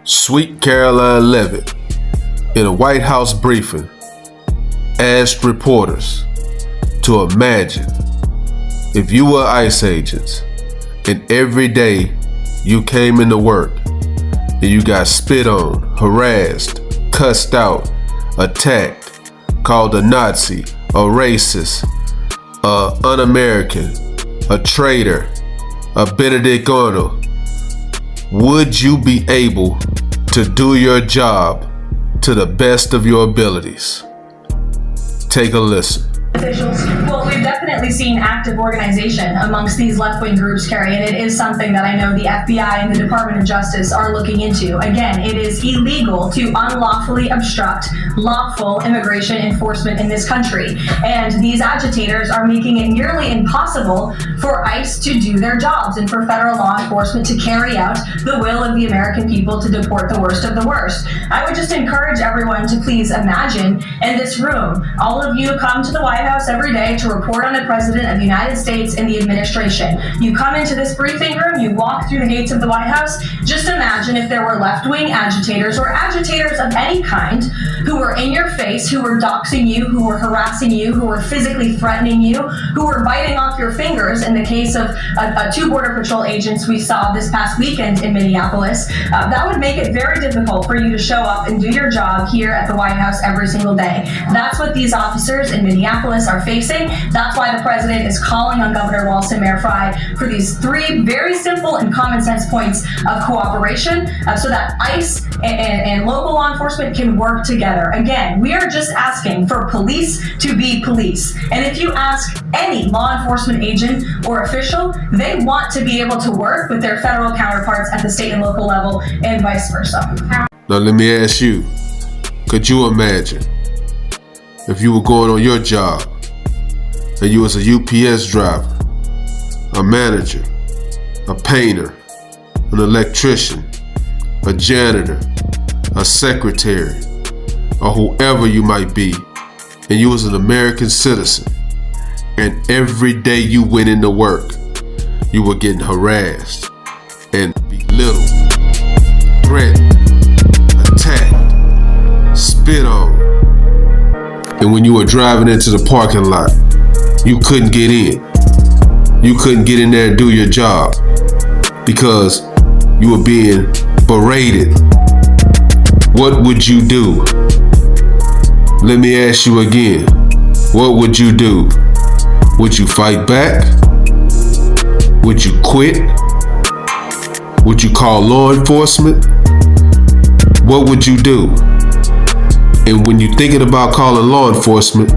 Sweet Karoline Leavitt, in a White House briefing, asked reporters to imagine if you were ICE agents and every day you came into work and you got spit on, harassed, cussed out, attacked, called a Nazi, a racist, a un-American, a traitor, a Benedict Arnold. Would you be able to do your job to the best of your abilities? Take a listen. Officials. Well, we've definitely seen active organization amongst these left-wing groups, Carrie, and it is something that I know the FBI and the Department of Justice are looking into. Again, it is illegal to unlawfully obstruct lawful immigration enforcement in this country, and these agitators are making it nearly impossible for ICE to do their jobs and for federal law enforcement to carry out the will of the American people to deport the worst of the worst. I would just encourage everyone to please imagine in this room, all of you come to the White House every day to report on the President of the United States and the administration. You come into this briefing room, you walk through the gates of the White House. Just imagine if there were left-wing agitators or agitators of any kind who were in your face, who were doxing you, who were harassing you, who were physically threatening you, who were biting off your fingers in the case of two Border Patrol agents we saw this past weekend in Minneapolis. That would make it very difficult for you to show up and do your job here at the White House every single day. That's what these officers in Minneapolis are facing. That's why the president is calling on Governor Walson Mayor Frye for these three very simple and common sense points of cooperation so that ICE and local law enforcement can work together. Again, we are just asking for police to be police. And if you ask any law enforcement agent or official, they want to be able to work with their federal counterparts at the state and local level and vice versa. Now let me ask you, could you imagine if you were going on your job and you was a UPS driver, a manager, a painter, an electrician, a janitor, a secretary, or whoever you might be, and you was an American citizen, and every day you went into work, you were getting harassed and belittled, threatened, attacked, spit on. And when you were driving into the parking lot, you couldn't get in. You couldn't get in there and do your job because you were being berated. What would you do? Let me ask you again. What would you do? Would you fight back? Would you quit? Would you call law enforcement? What would you do? And when you're thinking about calling law enforcement,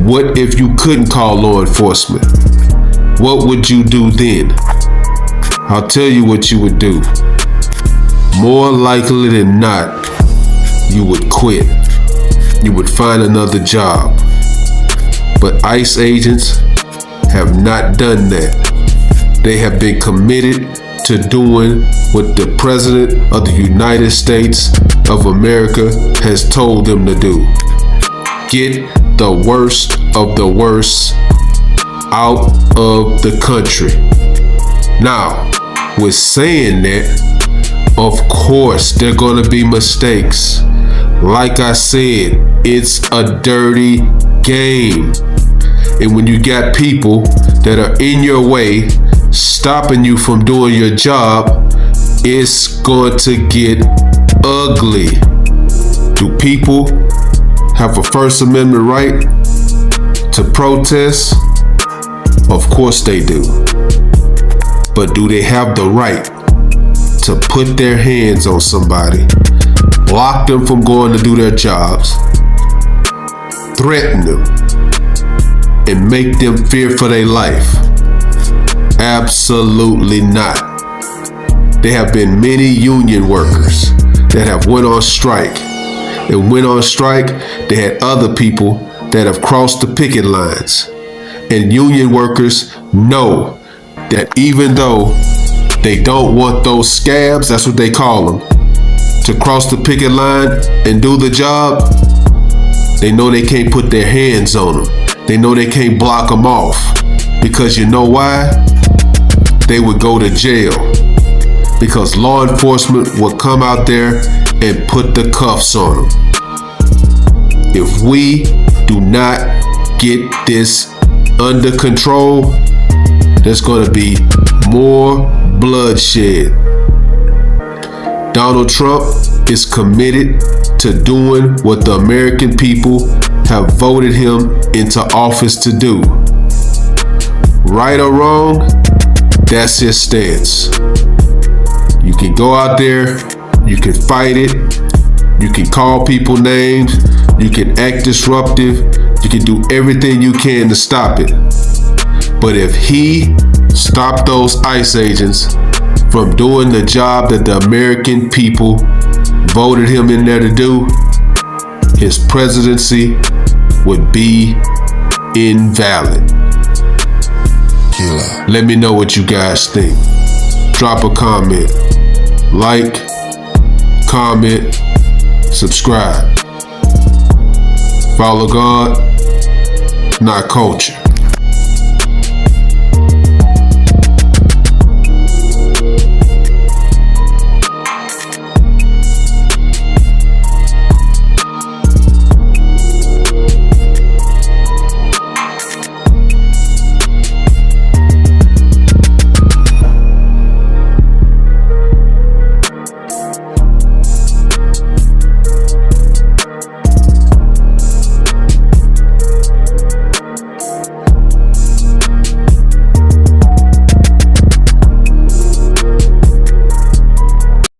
what if you couldn't call law enforcement? What would you do then? I'll tell you what you would do. More likely than not, you would quit. You would find another job. But ICE agents have not done that. They have been committed to doing what the President of the United States of America has told them to do. Get the worst of the worst out of the country. Now, with saying that, of course, there are going to be mistakes. Like I said, it's a dirty game. And when you got people that are in your way, stopping you from doing your job, it's going to get ugly. Do people have a First Amendment right to protest? Of course they do. But do they have the right to put their hands on somebody, block them from going to do their jobs, threaten them, and make them fear for their life? Absolutely not. There have been many union workers that have went on strike. And went on strike, they had other people that have crossed the picket lines. And union workers know that even though they don't want those scabs, that's what they call them, to cross the picket line and do the job, they know they can't put their hands on them. They know they can't block them off. Because you know why? They would go to jail. because law enforcement will come out there and put the cuffs on them. If we do not get this under control, there's going to be more bloodshed. Donald Trump is committed to doing what the American people have voted him into office to do. Right or wrong, that's his stance. You can go out there, you can fight it, you can call people names, you can act disruptive, you can do everything you can to stop it. But if he stopped those ICE agents from doing the job that the American people voted him in there to do, his presidency would be invalid. Let me know what you guys think. Drop a comment. Like, comment, subscribe. Follow God, not culture.